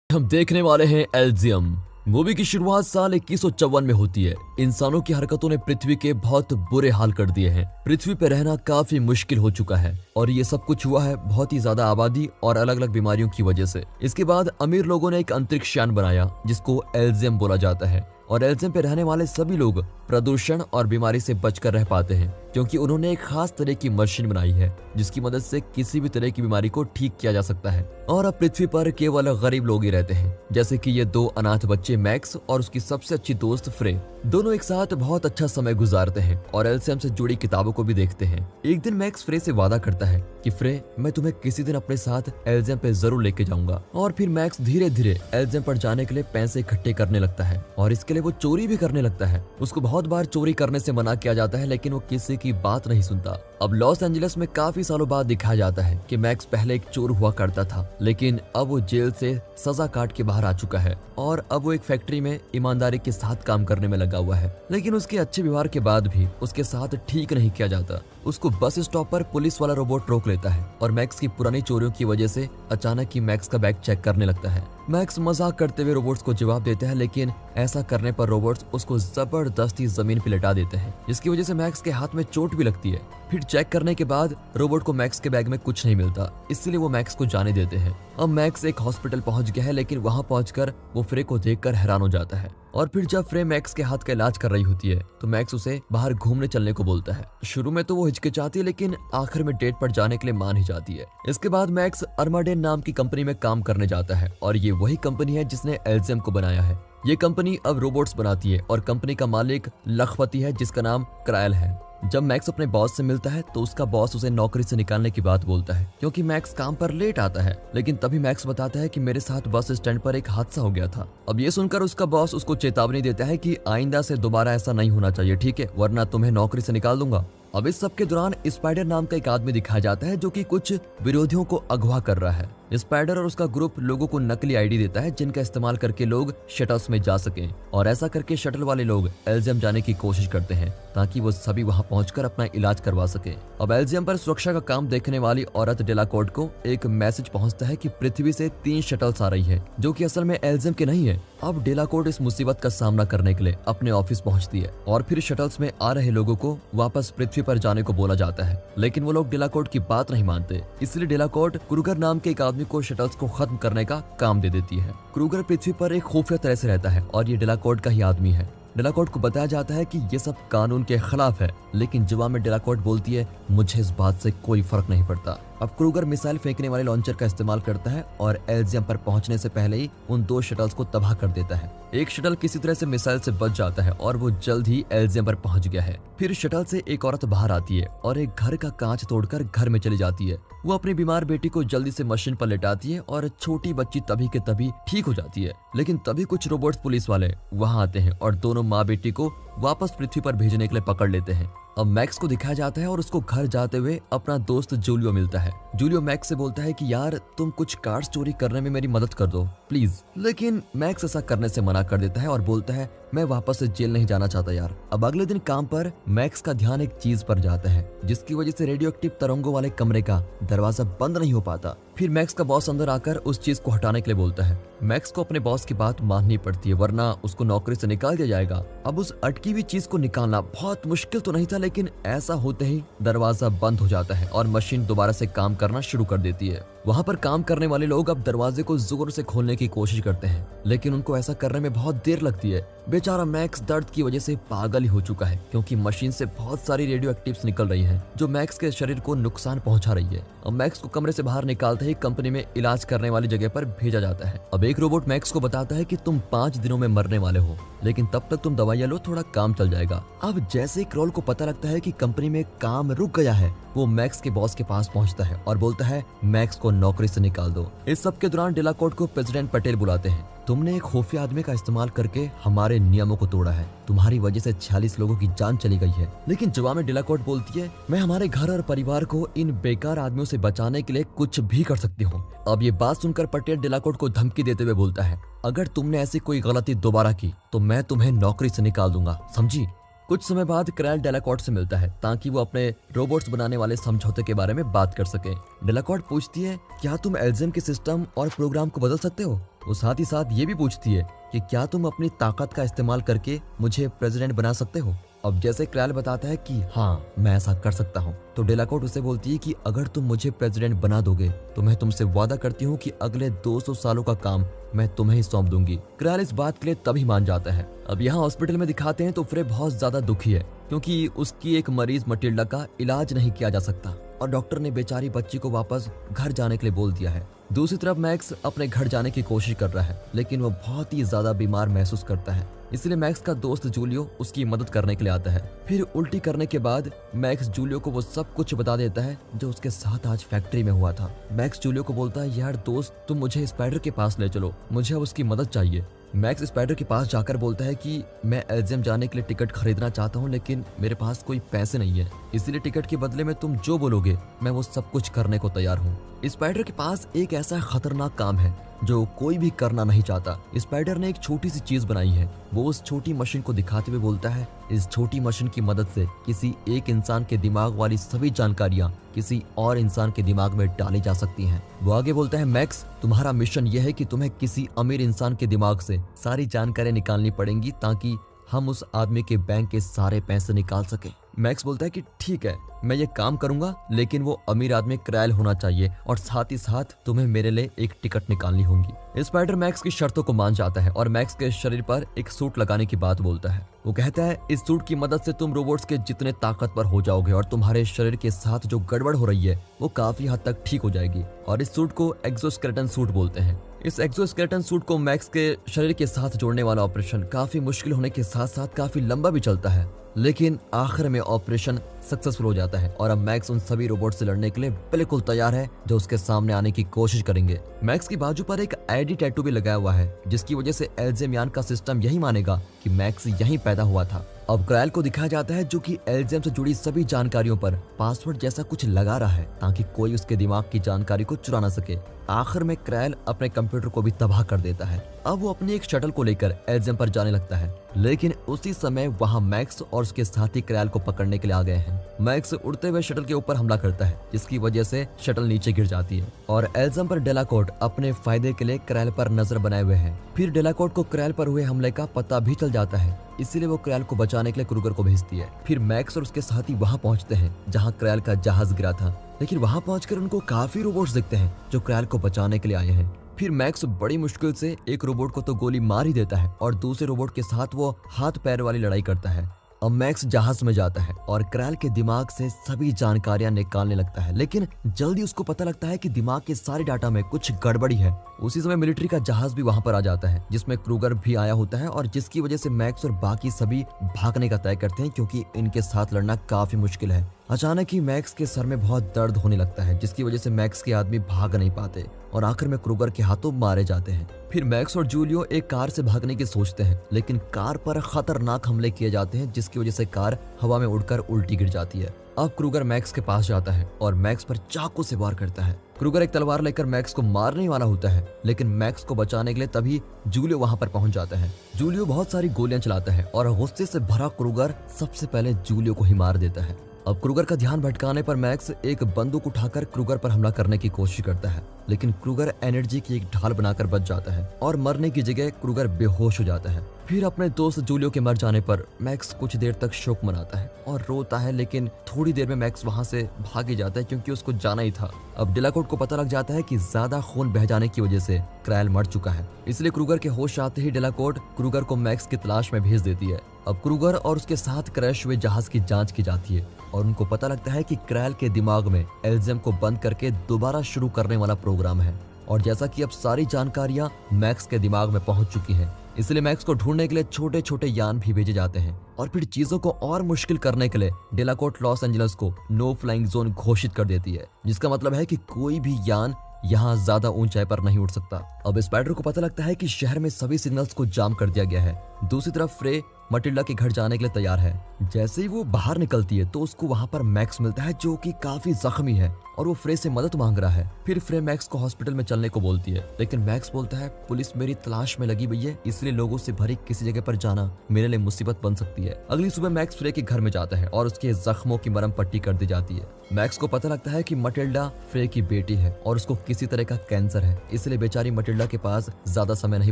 हम देखने वाले हैं एल्जियम। मूवी की शुरुआत साल 2154 में होती है। इंसानों की हरकतों ने पृथ्वी के बहुत बुरे हाल कर दिए हैं। पृथ्वी पर रहना काफी मुश्किल हो चुका है और ये सब कुछ हुआ है बहुत ही ज्यादा आबादी और अलग अलग बीमारियों की वजह से। इसके बाद अमीर लोगों ने एक अंतरिक्ष यान बनाया जिसको एल्जियम बोला जाता है और एल्जियम पे रहने वाले सभी लोग प्रदूषण और बीमारी से बचकर रह पाते हैं क्योंकि उन्होंने एक खास तरह की मशीन बनाई है जिसकी मदद से किसी भी तरह की बीमारी को ठीक किया जा सकता है। और अब पृथ्वी पर केवल गरीब लोग ही रहते हैं, जैसे कि ये दो अनाथ बच्चे मैक्स और उसकी सबसे अच्छी दोस्त फ्रे। दोनों एक साथ बहुत अच्छा समय गुजारते हैं और एल्जियम से जुड़ी किताबों को भी देखते हैं। एक दिन मैक्स फ्रे से वादा करता है कि फ्रे, मैं तुम्हें किसी दिन अपने साथ एल्जियम पे जरूर लेके जाऊंगा। और फिर मैक्स धीरे धीरे एल्जियम पर जाने के लिए पैसे इकट्ठे करने लगता है और इसके लिए वो चोरी भी करने लगता है। उसको बहुत बार चोरी करने से मना किया जाता है लेकिन वो किसी की बात नहीं सुनता। अब लॉस एंजलिस में काफी सालों बाद दिखाया जाता है कि मैक्स पहले एक चोर हुआ करता था लेकिन अब वो जेल से सजा काट के बाहर आ चुका है और अब वो एक फैक्ट्री में ईमानदारी के साथ काम करने में लगा हुआ है। लेकिन उसके अच्छे व्यवहार के बाद भी उसके साथ ठीक नहीं किया जाता। उसको बस स्टॉप पर पुलिस वाला रोबोट रोक लेता है और मैक्स की पुरानी चोरियों की वजह से अचानक ही मैक्स का बैग चेक करने लगता है। मैक्स मजाक करते हुए रोबोट्स को जवाब देता है लेकिन ऐसा करने पर रोबोट्स उसको जबरदस्ती जमीन पर लेटा देते हैं जिसकी वजह से मैक्स के हाथ में चोट भी लगती है। फिर चेक करने के बाद रोबोट को मैक्स के बैग में कुछ नहीं मिलता, इसलिए वो मैक्स को जाने देते हैं। अब मैक्स एक हॉस्पिटल पहुंच गया है लेकिन वहां पहुंचकर वो फ्रे को देखकर हैरान हो जाता है। और फिर जब फ्रे मैक्स के हाथ का इलाज कर रही होती है तो मैक्स उसे बाहर घूमने चलने को बोलता है। शुरू में तो वो हिचकिचाती है लेकिन आखिर में डेट पर जाने के लिए मान ही जाती है। इसके बाद मैक्स अर्माडेन नाम की कंपनी में काम करने जाता है और ये वही कंपनी है जिसने एल्जियम को बनाया है। ये कंपनी अब रोबोट्स बनाती है और कंपनी का मालिक लखपति है जिसका नाम क्रायल है। जब मैक्स अपने बॉस से मिलता है तो उसका बॉस उसे नौकरी से निकालने की बात बोलता है क्योंकि मैक्स काम पर लेट आता है। लेकिन तभी मैक्स बताता है कि मेरे साथ बस स्टैंड पर एक हादसा हो गया था। अब ये सुनकर उसका बॉस उसको चेतावनी देता है कि आइंदा से दोबारा ऐसा नहीं होना चाहिए, ठीक है, वरना तुम्हें नौकरी से निकाल दूंगा। अब इस सब के दौरान स्पाइडर नाम का एक आदमी दिखाया जाता है जो कि कुछ विरोधियों को अगवा कर रहा है। स्पाइडर और उसका ग्रुप लोगों को नकली आईडी देता है जिनका इस्तेमाल करके लोग शटल्स में जा सकें और ऐसा करके शटल वाले लोग एल्जियम जाने की कोशिश करते हैं ताकि वो सभी वहां पहुंचकर अपना इलाज करवा सके। अब एल्जियम पर सुरक्षा का काम देखने वाली औरत डेलाकोर्ट को एक मैसेज पहुंचता है कि पृथ्वी से 3 शटल्स आ रही है जो कि असल में एल्जियम के नहीं है। अब डेलाकोर्ट इस मुसीबत का सामना करने के लिए अपने ऑफिस पहुंचती है और फिर शटल्स में आ रहे लोगों को वापस पृथ्वी पर जाने को बोला जाता है लेकिन वो लोग डेलाकोर्ट की बात नहीं मानते, इसलिए डेलाकोर्ट क्रूगर नाम के एक आदमी को शटल्स को खत्म करने का काम दे देती है। क्रूगर पृथ्वी पर एक खुफिया तरह से रहता है और ये डेलाकोर्ट का ही आदमी है। डेलाकोर्ट को बताया जाता है कि ये सब कानून के खिलाफ है लेकिन जवाब में डेलाकोर्ट बोलती है, मुझे इस बात से कोई फर्क नहीं पड़ता। अब क्रूगर मिसाइल फेंकने वाले लॉन्चर का इस्तेमाल करता है और एल्जियम पर पहुंचने से पहले ही उन 2 शटल्स को तबाह कर देता है। एक शटल किसी तरह से मिसाइल से बच जाता है और वो जल्द ही एल्जियम पर पहुंच गया है। फिर शटल से एक औरत बाहर आती है और एक घर का कांच तोड़कर घर में चली जाती है। वो अपनी बीमार बेटी को जल्दी से मशीन पर लेटाती है और छोटी बच्ची तभी के तभी ठीक हो जाती है। लेकिन तभी कुछ रोबोट्स पुलिस वाले वहां आते हैं और दोनों माँ बेटी को वापस पृथ्वी पर भेजने के लिए पकड़ लेते हैं। अब मैक्स को दिखाया जाता है और उसको घर जाते हुए अपना दोस्त जूलियो मिलता है। जूलियो मैक्स से बोलता है कि यार तुम कुछ कार्ड्स चोरी करने में मेरी मदद कर दो प्लीज, लेकिन मैक्स ऐसा करने से मना कर देता है और बोलता है मैं वापस से जेल नहीं जाना चाहता यार। अब अगले दिन काम पर मैक्स का ध्यान एक चीज पर जाता है जिसकी वजह से रेडियो एक्टिव तरंगों वाले कमरे का दरवाजा बंद नहीं हो पाता। फिर मैक्स का बॉस अंदर आकर उस चीज को हटाने के लिए बोलता है। मैक्स को अपने बॉस की बात माननी पड़ती है वरना उसको नौकरी से निकाल दिया जाएगा। अब उस अटकी हुई चीज को निकालना बहुत मुश्किल तो नहीं था लेकिन ऐसा होते ही दरवाजा बंद हो जाता है और मशीन दोबारा से काम करना शुरू कर देती है। वहां पर काम करने वाले लोग अब दरवाजे को जोर से खोलने की कोशिश करते हैं लेकिन उनको ऐसा करने में बहुत देर लगती है। बेचारा मैक्स दर्द की वजह से पागल ही हो चुका है क्योंकि मशीन से बहुत सारी रेडियो एक्टिव्स निकल रही हैं जो मैक्स के शरीर को नुकसान पहुंचा रही है। अब मैक्स को कमरे से बाहर निकालते ही कंपनी में इलाज करने वाली जगह पर भेजा जाता है। अब एक रोबोट मैक्स को बताता है कि तुम 5 दिनों में मरने वाले हो लेकिन तब तक तुम दवाइयां लो, थोड़ा काम चल जाएगा। अब जैसे क्रोल को पता लगता है कि कंपनी में काम रुक गया है वो मैक्स के बॉस के पास पहुंचता है और बोलता है मैक्स को नौकरी से निकाल दो। इस सब के दौरान डेलाकोर्ट को प्रेसिडेंट पटेल बुलाते हैं। तुमने एक खुफिया आदमी का इस्तेमाल करके हमारे नियमों को तोड़ा है, तुम्हारी वजह से 46 लोगों की जान चली गई है। लेकिन जवाब में डेलाकोर्ट बोलती है मैं हमारे घर और परिवार को इन बेकार आदमियों से बचाने के लिए कुछ भी कर सकती हूँ। अब ये बात सुनकर पटेल डेलाकोर्ट को धमकी देते हुए बोलता है अगर तुमने ऐसी कोई गलती दोबारा की तो मैं तुम्हें नौकरी से निकाल दूंगा, समझी। कुछ समय बाद क्रायल डेलाकोर्ट से मिलता है ताकि वो अपने रोबोट्स बनाने वाले समझौते के बारे में बात कर सके। डेलाकोर्ट पूछती है क्या तुम एल्जियम के सिस्टम और प्रोग्राम को बदल सकते हो। वो साथ ही साथ ये भी पूछती है कि क्या तुम अपनी ताकत का इस्तेमाल करके मुझे प्रेसिडेंट बना सकते हो। अब जैसे क्रायल बताता है कि हाँ मैं ऐसा कर सकता हूँ, तो डेलाकोर्ट उसे बोलती है कि अगर तुम मुझे प्रेसिडेंट बना दोगे तो मैं तुमसे वादा करती हूँ कि अगले 200 सालों का काम मैं तुम्हें ही सौंप दूंगी। क्रायल इस बात के लिए तभी मान जाता है। अब यहाँ हॉस्पिटल में दिखाते हैं तो फ्रे बहुत ज्यादा दुखी है क्योंकि उसकी एक मरीज मटिल्डा का इलाज नहीं किया जा सकता और डॉक्टर ने बेचारी बच्ची को वापस घर जाने के लिए बोल दिया है। दूसरी तरफ मैक्स अपने घर जाने की कोशिश कर रहा है लेकिन वो बहुत ही ज्यादा बीमार महसूस करता है, इसलिए मैक्स का दोस्त जूलियो उसकी मदद करने के लिए आता है। फिर उल्टी करने के बाद मैक्स जूलियो को वो सब कुछ बता देता है जो उसके साथ आज फैक्ट्री में हुआ था। मैक्स जूलियो को बोलता है यार दोस्त तुम मुझे स्पाइडर के पास ले चलो, मुझे अब उसकी मदद चाहिए। मैक्स स्पाइडर के पास जाकर बोलता है कि मैं एल्जियम जाने के लिए टिकट खरीदना चाहता हूँ लेकिन मेरे पास कोई पैसे नहीं है, इसीलिए टिकट के बदले में तुम जो बोलोगे मैं वो सब कुछ करने को तैयार हूँ। स्पाइडर के पास एक ऐसा खतरनाक काम है जो कोई भी करना नहीं चाहता। स्पाइडर ने एक छोटी सी चीज बनाई है। वो उस छोटी मशीन को दिखाते हुए बोलता है इस छोटी मशीन की मदद से किसी एक इंसान के दिमाग वाली सभी जानकारियां किसी और इंसान के दिमाग में डाली जा सकती हैं। वो आगे बोलता है मैक्स तुम्हारा मिशन यह है कि तुम्हें किसी अमीर इंसान के दिमाग से सारी जानकारियां निकालनी पड़ेंगी ताकि हम उस आदमी के बैंक के सारे पैसे निकाल सके। मैक्स बोलता है कि ठीक है मैं ये काम करूंगा लेकिन वो अमीर आदमी क्रायल होना चाहिए और साथ ही साथ तुम्हें मेरे लिए एक टिकट निकालनी होगी। स्पाइडर मैक्स की शर्तों को मान जाता है और मैक्स के शरीर पर एक सूट लगाने की बात बोलता है। वो कहता है इस सूट की मदद से तुम रोबोट्स के जितने ताकतवर हो जाओगे और तुम्हारे शरीर के साथ जो गड़बड़ हो रही है वो काफी हद तक ठीक हो जाएगी और इस सूट को एक्सोस्केलेटन सूट बोलते हैं। इस एक्सोस्केलेटन सूट को मैक्स के शरीर के साथ जोड़ने वाला ऑपरेशन काफी मुश्किल होने के साथ साथ काफी लंबा भी चलता है लेकिन आखिर में ऑपरेशन सक्सेसफुल हो जाता है और अब मैक्स उन सभी रोबोट से लड़ने के लिए बिल्कुल तैयार है जो उसके सामने आने की कोशिश करेंगे। मैक्स की बाजू पर एक आईडी टैटू भी लगाया हुआ है जिसकी वजह से एल्जियम यान का सिस्टम यही मानेगा कि मैक्स यहीं पैदा हुआ था। अब क्रायल को दिखाया जाता है जो कि एल्जियम से जुड़ी सभी जानकारियों पर पासवर्ड जैसा कुछ लगा रहा है ताकि कोई उसके दिमाग की जानकारी को चुरा ना सके। आखिर में क्रायल अपने कंप्यूटर को भी तबाह कर देता है। अब वो अपनी एक शटल को लेकर एल्जियम पर जाने लगता है लेकिन उसी समय वहाँ मैक्स और उसके साथी क्रायल को पकड़ने के लिए आ गए हैं। मैक्स उड़ते हुए शटल के ऊपर हमला करता है जिसकी वजह से शटल नीचे गिर जाती है और एल्जियम पर डेलाकोर्ट अपने फायदे के लिए क्रायल पर नजर बनाए हुए हैं। फिर डेलाकोर्ट को क्रायल पर हुए हमले का पता भी चल जाता है इसीलिए वो क्रायल को बचाने के लिए क्रूगर को भेजती है। फिर मैक्स और उसके साथी वहाँ पहुँचते हैं जहाँ क्रायल का जहाज गिरा था लेकिन वहाँ पहुंचकर उनको काफी रोबोट्स दिखते हैं जो क्रायल को बचाने के लिए आए हैं। फिर मैक्स बड़ी मुश्किल से एक रोबोट को तो गोली मार ही देता है और दूसरे रोबोट के साथ वो हाथ पैर वाली लड़ाई करता है। अब मैक्स जहाज में जाता है और क्रायल के दिमाग से सभी जानकारियां निकालने लगता है लेकिन जल्दी उसको पता लगता है कि दिमाग के सारे डाटा में कुछ गड़बड़ी है। उसी समय मिलिट्री का जहाज भी वहां पर आ जाता है जिसमें क्रूगर भी आया होता है और जिसकी वजह से मैक्स और बाकी सभी भागने का तय करते हैं क्योंकि इनके साथ लड़ना काफी मुश्किल है। अचानक ही मैक्स के सर में बहुत दर्द होने लगता है जिसकी वजह से मैक्स के आदमी भाग नहीं पाते और आखिर में क्रूगर के हाथों मारे जाते हैं। फिर मैक्स और जूलियो एक कार से भागने की सोचते हैं लेकिन कार पर खतरनाक हमले किए जाते हैं जिसकी वजह से कार हवा में उड़कर उल्टी गिर जाती है। अब क्रूगर मैक्स के पास जाता है और मैक्स पर चाकू से वार करता है। क्रूगर एक तलवार लेकर मैक्स को मारने वाला होता है लेकिन मैक्स को बचाने के लिए तभी जूलियो वहां पर पहुंच जाता है। जूलियो बहुत सारी गोलियां चलाता है और गुस्से से भरा क्रूगर सबसे पहले जूलियो को ही मार देता है। अब क्रूगर का ध्यान भटकाने पर मैक्स एक बंदूक उठाकर क्रूगर पर हमला करने की कोशिश करता है लेकिन क्रूगर एनर्जी की एक ढाल बनाकर बच जाता है और मरने की जगह क्रूगर बेहोश हो जाता है। फिर अपने दोस्त जूलियो के मर जाने पर मैक्स कुछ देर तक शोक मनाता है और रोता है लेकिन थोड़ी देर में मैक्स वहां से भाग ही जाता है क्योंकि उसको जाना ही था। अब डेलाकोर्ट को पता लग जाता है कि ज्यादा खून बह जाने की वजह से क्रायल मर चुका है, इसलिए क्रूगर के होश आते ही डेलाकोर्ट क्रूगर को मैक्स की तलाश में भेज देती है। अब क्रूगर और उसके साथ क्रैश हुए जहाज की जांच की जाती है और उनको पता लगता है कि क्रायल के दिमाग में एल्जियम को बंद करके दोबारा शुरू करने वाला प्रोग्राम है और जैसा कि अब सारी जानकारियां मैक्स के दिमाग में पहुंच चुकी हैं, इसलिए मैक्स को ढूंढने के लिए छोटे छोटे यान भी भेजे जाते हैं और फिर चीजों को और मुश्किल करने के लिए डेलाकोर्ट लॉस एंजल्स को नो फ्लाइंग जोन घोषित कर देती है जिसका मतलब है कि कोई भी यान यहाँ ज्यादा ऊंचाई पर नहीं उड़ सकता। अब स्पाइडर को पता लगता है कि शहर में सभी सिग्नल्स को जाम कर दिया गया है दूसरी तरफ फ्रे मटिल्डा के घर जाने के लिए तैयार है। जैसे ही वो बाहर निकलती है तो उसको वहाँ पर मैक्स मिलता है जो कि काफी जख्मी है और वो फ्रे से मदद मांग रहा है। फिर फ्रे मैक्स को हॉस्पिटल में चलने को बोलती है, लेकिन मैक्स बोलता है पुलिस मेरी तलाश में लगी हुई है, इसलिए लोगों से भरी किसी जगह पर जाना मेरे लिए मुसीबत बन सकती है। अगली सुबह मैक्स फ्रे के घर में जाता है और उसके जख्मों की मरहम पट्टी कर दी जाती है। मैक्स को पता लगता है कि मटिल्डा फ्रे की बेटी है और उसको किसी तरह का कैंसर है, इसलिए बेचारी मटिल्डा के पास ज्यादा समय नहीं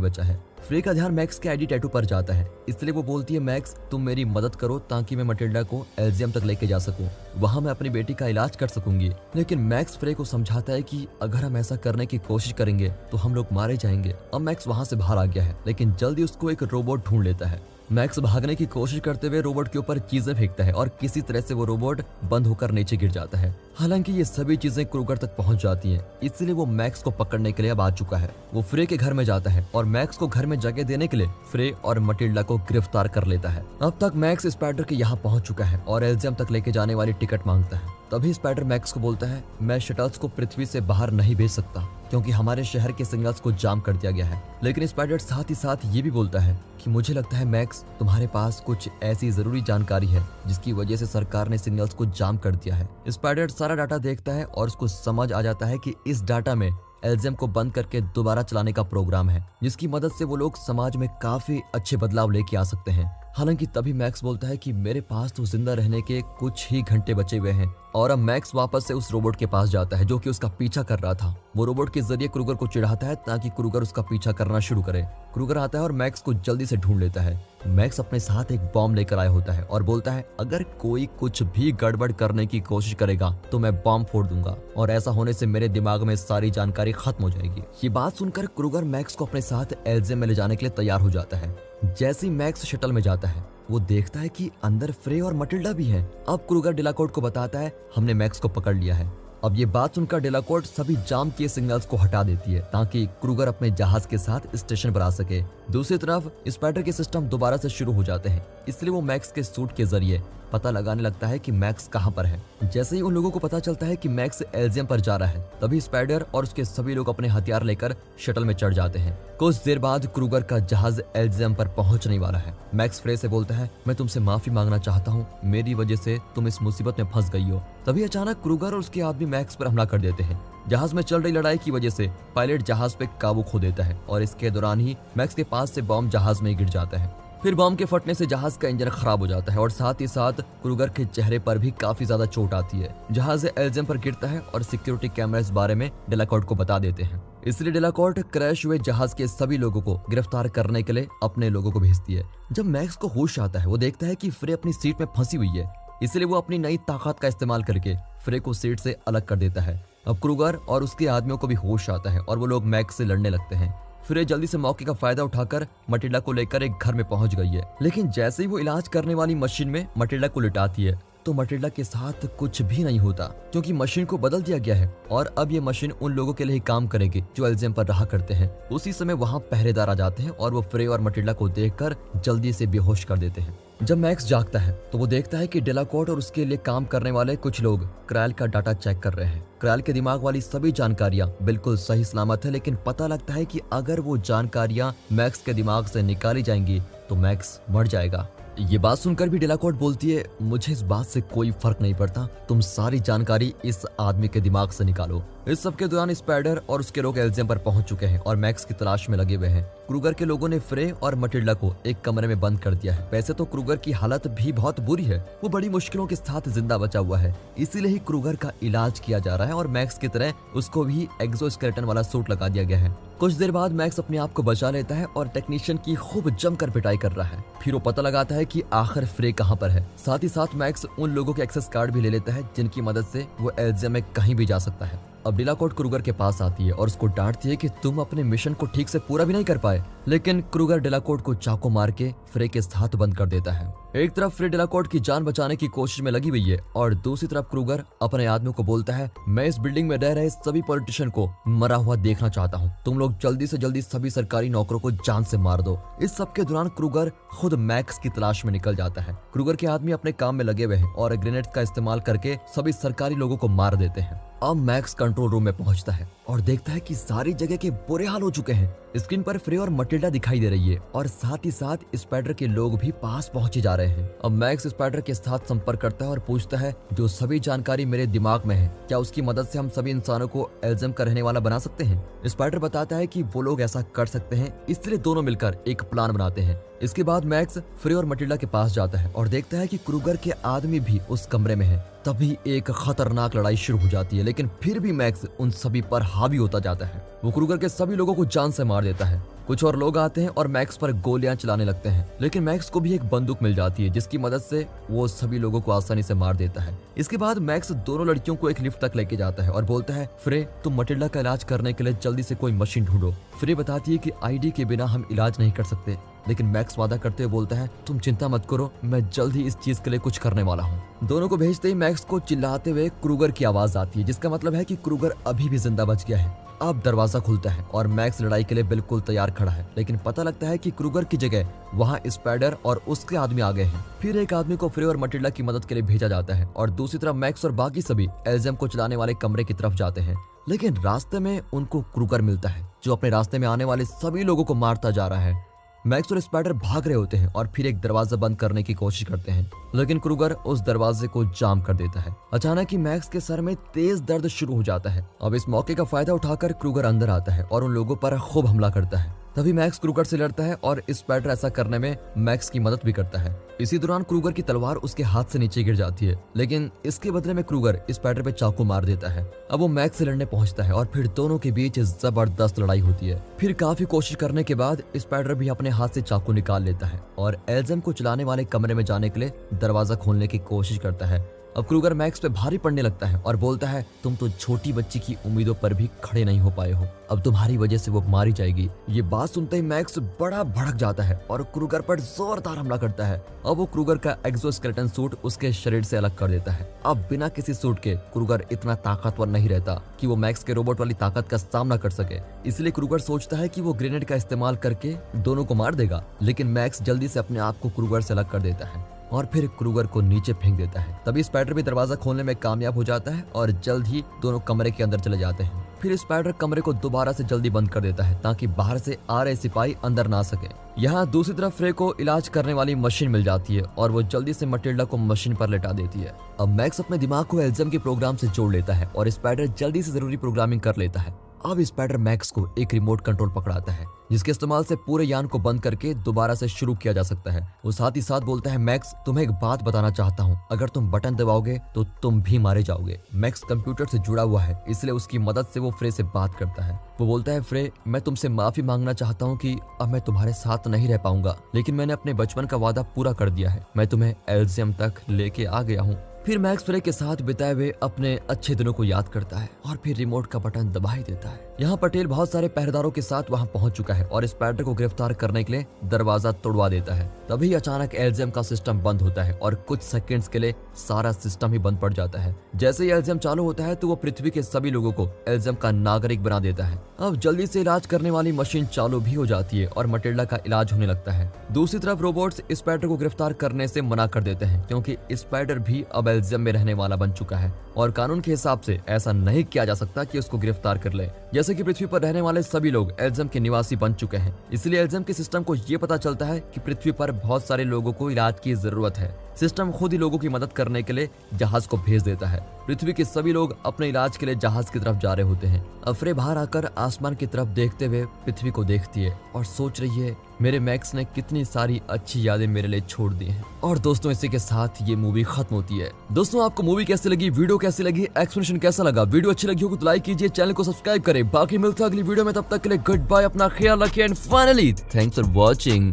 बचा है। फ्रे का ध्यान मैक्स के आईडी टैटू पर जाता है, इसलिए वो बोलती है मैक्स तुम मेरी मदद करो ताकि मैं मटिल्डा को एल्जियम तक लेके जा सकूं, वहां मैं अपनी बेटी का इलाज कर सकूंगी। लेकिन मैक्स फ्रे को समझाता है कि अगर हम ऐसा करने की कोशिश करेंगे तो हम लोग मारे जाएंगे। अब मैक्स वहां से बाहर आ गया है, लेकिन जल्दी उसको एक रोबोट ढूंढ लेता है। मैक्स भागने की कोशिश करते हुए रोबोट के ऊपर चीजें फेंकता है और किसी तरह से वो रोबोट बंद होकर नीचे गिर जाता है। हालांकि ये सभी चीजें क्रूगर तक पहुंच जाती हैं, इसलिए वो मैक्स को पकड़ने के लिए अब आ चुका है। वो फ्रे के घर में जाता है और मैक्स को घर में जगह देने के लिए फ्रे और मटिल्डा को गिरफ्तार कर लेता है। अब तक मैक्स स्पाइडर के यहाँ पहुंच चुका है और एल्जियम तक लेके जाने वाली टिकट मांगता है। तभी स्पाइडर मैक्स को बोलता है मैं शटल्स को पृथ्वी से बाहर नहीं भेज सकता क्योंकि हमारे शहर के सिग्नल्स को जाम कर दिया गया है। लेकिन स्पाइडर साथ ही साथ ये भी बोलता है कि मुझे लगता है मैक्स तुम्हारे पास कुछ ऐसी जरूरी जानकारी है जिसकी वजह से सरकार ने सिग्नल्स को जाम कर दिया है। स्पाइडर सारा डाटा देखता है और उसको समझ आ जाता है कि इस डाटा में एल्जियम को बंद करके दोबारा चलाने का प्रोग्राम है, जिसकी मदद से वो लोग समाज में काफी अच्छे बदलाव लेके आ सकते हैं। हालांकि तभी मैक्स बोलता है कि मेरे पास तो जिंदा रहने के कुछ ही घंटे बचे हुए हैं और अब मैक्स वापस से उस रोबोट के पास जाता है जो कि उसका पीछा कर रहा था। वो रोबोट के जरिए क्रूगर को चिढ़ाता है ताकि क्रूगर उसका पीछा करना शुरू करे। क्रूगर आता है और मैक्स को जल्दी से ढूंढ लेता है। मैक्स अपने साथ एक बॉम्ब लेकर आया होता है और बोलता है अगर कोई कुछ भी गड़बड़ करने की कोशिश करेगा तो मैं बॉम्ब फोड़ दूंगा और ऐसा होने से मेरे दिमाग में सारी जानकारी खत्म हो जाएगी। ये बात सुनकर क्रूगर मैक्स को अपने साथ एल्जियम में ले जाने के लिए तैयार हो जाता है। जैसे ही मैक्स शटल में जाता है वो देखता है कि अंदर फ्रे और मटिल्डा भी हैं। अब क्रूगर डिलाकोर्ट को बताता है हमने मैक्स को पकड़ लिया है। अब ये बात सुनकर डिलाकोर्ट सभी जाम किए सिग्नल्स को हटा देती है ताकि क्रूगर अपने जहाज के साथ स्टेशन पर आ सके। दूसरी तरफ स्पाइडर के सिस्टम दोबारा से शुरू हो जाते हैं, इसलिए वो मैक्स के सूट के जरिए पता लगाने लगता है कि मैक्स कहां पर है। जैसे ही उन लोगों को पता चलता है कि मैक्स एल्जियम पर जा रहा है तभी स्पाइडर और उसके सभी लोग अपने हथियार लेकर शटल में चढ़ जाते हैं। कुछ देर बाद क्रूगर का जहाज एल्जियम पर पहुंचने वाला है। मैक्स फ्रे से बोलता है मैं तुमसे माफी मांगना चाहता हूँ, मेरी वजह से तुम इस मुसीबत में फंस गई हो। तभी अचानक क्रूगर और उसके आदमी मैक्स पर हमला कर देते हैं। जहाज में चल रही लड़ाई की वजह से पायलट जहाज पे काबू खो देता है और इसके दौरान ही मैक्स के पास से बॉम्ब जहाज में गिर जाता है। फिर बॉम्ब के फटने से जहाज का इंजन खराब हो जाता है और साथ ही साथ क्रूगर के चेहरे पर भी काफी ज्यादा चोट आती है। जहाज एल्जियम पर गिरता है और सिक्योरिटी कैमरा इस बारे में डिलाकोर्ट को बता देते हैं। इसलिए डिलाकोर्ट क्रैश हुए जहाज के सभी लोगों को गिरफ्तार करने के लिए अपने लोगों को भेजती है। जब मैक्स को होश आता है वो देखता है कि फ्रे अपनी सीट में फंसी हुई है, इसलिए वो अपनी नई ताकत का इस्तेमाल करके फ्रे को सीट से अलग कर देता है। अब क्रूगर और उसके आदमियों को भी होश आता है और वो लोग मैक्स से लड़ने लगते हैं। फ्रे जल्दी से मौके का फायदा उठाकर मटिल्डा को लेकर एक घर में पहुंच गई है, लेकिन जैसे ही वो इलाज करने वाली मशीन में मटिल्डा को लिटाती है तो मटिल्डा के साथ कुछ भी नहीं होता क्योंकि मशीन को बदल दिया गया है और अब ये मशीन उन लोगों के लिए ही काम करेगी जो एल्जियम पर रहा करते हैं। उसी समय वहाँ पहरेदार आ जाते हैं और वो फ्रे और मटिल्डा को देखकर जल्दी से बेहोश कर देते हैं। जब मैक्स जागता है तो वो देखता है कि डिलाकोर्ट और उसके लिए काम करने वाले कुछ लोग क्रायल का डाटा चेक कर रहे हैं। क्रायल के दिमाग वाली सभी जानकारियां बिल्कुल सही सलामत है, लेकिन पता लगता है कि अगर वो जानकारियां मैक्स के दिमाग से निकाली जाएंगी तो मैक्स मर जाएगा। ये बात सुनकर भी डिलाकोर्ट बोलती है मुझे इस बात से कोई फर्क नहीं पड़ता, तुम सारी जानकारी इस आदमी के दिमाग से निकालो। इस सब के दौरान स्पाइडर और उसके लोग एल्जियम पर पहुंच चुके हैं और मैक्स की तलाश में लगे हुए हैं। क्रूगर के लोगों ने फ्रे और मटिल्डा को एक कमरे में बंद कर दिया है। वैसे तो क्रूगर की हालत भी बहुत बुरी है, वो बड़ी मुश्किलों के साथ जिंदा बचा हुआ है, इसीलिए ही क्रूगर का इलाज किया जा रहा है और मैक्स की तरह उसको भी एक्सोस्केलेटन वाला सूट लगा दिया गया है। कुछ देर बाद मैक्स अपने आप को बचा लेता है और टेक्नीशियन की खूब जमकर पिटाई कर रहा है। फिर वो पता लगाता है कि आखिर फ्रे कहाँ पर है। साथ ही साथ मैक्स उन लोगों के एक्सेस कार्ड भी ले लेता है जिनकी मदद से वो एल्जियम में कहीं भी जा सकता है। अब डिलाकोर्ट क्रूगर के पास आती है और उसको डांटती है कि तुम अपने मिशन को ठीक से पूरा भी नहीं कर पाए, लेकिन क्रूगर डिलाकोर्ट को चाकू मार के फ्रे के साथ बंद कर देता है। एक तरफ फ्रे डिलाकोर्ट की जान बचाने की कोशिश में लगी हुई है और दूसरी तरफ क्रूगर अपने आदमियों को बोलता है मैं इस बिल्डिंग में रह रहे सभी पॉलिटिशियन को मरा हुआ देखना चाहता हूँ, तुम लोग जल्दी से जल्दी सभी सरकारी नौकरों को जान से मार दो। इस सब के दौरान क्रूगर खुद मैक्स की तलाश में निकल जाता है। क्रूगर के आदमी अपने काम में लगे हुए हैं और ग्रेनेड का इस्तेमाल करके सभी सरकारी लोगों को मार देते हैं। अब मैक्स कंट्रोल रूम में पहुंचता है और देखता है कि सारी जगह के बुरे हाल हो चुके हैं। स्क्रीन पर फ्रे और मटिल्डा दिखाई दे रही है और साथ ही साथ स्पाइडर के लोग भी पास पहुंचे जा रहे हैं। अब मैक्स स्पाइडर के साथ संपर्क करता है और पूछता है जो सभी जानकारी मेरे दिमाग में है, क्या उसकी मदद से हम सभी इंसानों को एल्ज़म का रहने वाला बना सकते हैं? स्पाइडर बताता है कि वो लोग ऐसा कर सकते हैं, इसलिए दोनों मिलकर एक प्लान बनाते हैं। इसके बाद मैक्स फ्रे और मटिल्डा के पास जाता है और देखता है कि क्रूगर के आदमी भी उस कमरे में है। तभी एक खतरनाक लड़ाई शुरू हो जाती है, लेकिन फिर भी मैक्स उन सभी पर हावी होता जाता है। वो क्रूगर के सभी लोगों को जान से मार देता है। कुछ और लोग आते हैं और मैक्स पर गोलियां चलाने लगते हैं, लेकिन मैक्स को भी एक बंदूक मिल जाती है जिसकी मदद से वो सभी लोगों को आसानी से मार देता है। इसके बाद मैक्स दोनों लड़कियों को एक लिफ्ट तक लेके जाता है और बोलता है फ्रे, तुम मटिल्डा का इलाज करने के लिए जल्दी से कोई मशीन ढूंढो। फ्रे बताती है कि आईडी के बिना हम इलाज नहीं कर सकते, लेकिन मैक्स वादा करते हुए बोलता है तुम चिंता मत करो, मैं जल्द ही इस चीज के लिए कुछ करने वाला हूँ। दोनों को भेजते ही मैक्स को चिल्लाते हुए क्रूगर की आवाज आती है, जिसका मतलब है कि क्रूगर अभी भी जिंदा बच गया है। अब दरवाजा खुलता है और मैक्स लड़ाई के लिए बिल्कुल तैयार खड़ा है, लेकिन पता लगता है कि क्रूगर की जगह वहाँ स्पाइडर और उसके आदमी आ गए हैं। फिर एक आदमी को फ्रे और मटिल्डा की मदद के लिए भेजा जाता है और दूसरी तरफ मैक्स और बाकी सभी एल्ज़म को चलाने वाले कमरे की तरफ जाते हैं, लेकिन रास्ते में उनको क्रूगर मिलता है जो अपने रास्ते में आने वाले सभी लोगों को मारता जा रहा है। मैक्स और स्पाइडर भाग रहे होते हैं और फिर एक दरवाजा बंद करने की कोशिश करते हैं, लेकिन क्रूगर उस दरवाजे को जाम कर देता है। अचानक ही मैक्स के सर में तेज दर्द शुरू हो जाता है। अब इस मौके का फायदा उठाकर क्रूगर अंदर आता है और उन लोगों पर खूब हमला करता है। तभी मैक्स क्रूगर से लड़ता है और स्पाइडर ऐसा करने में मैक्स की मदद भी करता है। इसी दौरान क्रूगर की तलवार उसके हाथ से नीचे गिर जाती है, लेकिन इसके बदले में क्रूगर स्पाइडर पे चाकू मार देता है। अब वो मैक्स से लड़ने पहुंचता है और फिर दोनों के बीच जबरदस्त लड़ाई होती है। फिर काफी कोशिश करने के बाद स्पाइडर भी अपने हाथ से चाकू निकाल लेता है और एल्ज़म को चलाने वाले कमरे में जाने के लिए दरवाजा खोलने की कोशिश करता है। अब क्रूगर मैक्स पे भारी पड़ने लगता है और बोलता है तुम तो छोटी बच्ची की उम्मीदों पर भी खड़े नहीं हो पाए हो, अब तुम्हारी वजह से वो मारी जाएगी। ये बात सुनते ही मैक्स बड़ा भड़क जाता है और क्रूगर पर जोरदार हमला करता है। अब वो क्रूगर का एक्सोस्केलेटन सूट उसके शरीर से अलग कर देता है। अब बिना किसी सूट के क्रूगर इतना ताकतवर नहीं रहता कि वो मैक्स के रोबोट वाली ताकत का सामना कर सके, इसलिए क्रूगर सोचता है कि वो ग्रेनेड का इस्तेमाल करके दोनों को मार देगा, लेकिन मैक्स जल्दी से अपने आप को क्रूगर से अलग कर देता है और फिर क्रूगर को नीचे फेंक देता है। तभी स्पाइडर भी दरवाजा खोलने में कामयाब हो जाता है और जल्द ही दोनों कमरे के अंदर चले जाते हैं। फिर स्पाइडर कमरे को दोबारा से जल्दी बंद कर देता है ताकि बाहर से आ रहे सिपाही अंदर ना सके। यहाँ दूसरी तरफ फ्रे को इलाज करने वाली मशीन मिल जाती है और वो जल्दी से मटिल्डा को मशीन पर लेटा देती है। अब मैक्स अपने दिमाग को एल्ज़म के प्रोग्राम से जोड़ लेता है और स्पाइडर जल्दी से जरूरी प्रोग्रामिंग कर लेता है। अब स्पाइडर मैक्स को एक रिमोट कंट्रोल पकड़ाता है जिसके इस्तेमाल से पूरे यान को बंद करके दोबारा से शुरू किया जा सकता है। वो साथ ही साथ बोलता है मैक्स, तुम्हें एक बात बताना चाहता हूँ, अगर तुम बटन दबाओगे तो तुम भी मारे जाओगे। मैक्स कंप्यूटर से जुड़ा हुआ है, इसलिए उसकी मदद से वो फ्रे से बात करता है। वो बोलता है फ्रे, मैं तुमसे माफी मांगना चाहता हूँ कि अब मैं तुम्हारे साथ नहीं रह पाऊंगा, लेकिन मैंने अपने बचपन का वादा पूरा कर दिया है, मैं तुम्हें एल्ज़ियम तक लेके आ गया हूँ। फिर मैक्स फ्रे के साथ बिताए हुए अपने अच्छे दिनों को याद करता है और फिर रिमोट का बटन दबा ही देता है। यहाँ पटेल बहुत सारे पहरेदारों के साथ वहाँ पहुँच चुका है और स्पाइडर को गिरफ्तार करने के लिए दरवाजा तोड़वा देता है। तभी अचानक एल्ज़ियम का सिस्टम बंद होता है और कुछ सेकंड्स के लिए सारा सिस्टम ही बंद पड़ जाता है। जैसे ही एल्ज़ियम चालू होता है तो वो पृथ्वी के सभी लोगों को एल्ज़ियम का नागरिक बना देता है। अब जल्दी से इलाज करने वाली मशीन चालू भी हो जाती है और मटिल्डा का इलाज होने लगता है। दूसरी तरफ रोबोट्स स्पाइडर को गिरफ्तार करने से मना कर देते हैं क्योंकि स्पाइडर भी अब एल्ज़ियम में रहने वाला बन चुका है और कानून के हिसाब से ऐसा नहीं किया जा सकता कि उसको गिरफ्तार कर ले। जैसे कि पृथ्वी पर रहने वाले सभी लोग एल्ज़ियम के निवासी बन चुके हैं, इसलिए एल्ज़ियम के सिस्टम को ये पता चलता है कि पृथ्वी पर बहुत सारे लोगों को इलाज की जरूरत है। सिस्टम खुद ही लोगों की मदद करने के लिए जहाज को भेज देता है। पृथ्वी के सभी लोग अपने इलाज के लिए जहाज की तरफ जा रहे होते हैं। अफ्रे बाहर आकर आसमान की तरफ देखते हुए पृथ्वी को देखती है और सोच रही है मेरे मैक्स ने कितनी सारी अच्छी यादें मेरे लिए छोड़ दी हैं। और दोस्तों इसी के साथ ये मूवी खत्म होती है। दोस्तों आपको मूवी कैसी लगी, वीडियो कैसी लगी, एक्सप्लेनेशन कैसा लगा? वीडियो अच्छी लगी हो तो लाइक कीजिए, चैनल को सब्सक्राइब करें। बाकी मिलते हैं अगली वीडियो में, तब तक के लिए गुड बाय, अपना ख्याल रखिए and finally thanks for watching.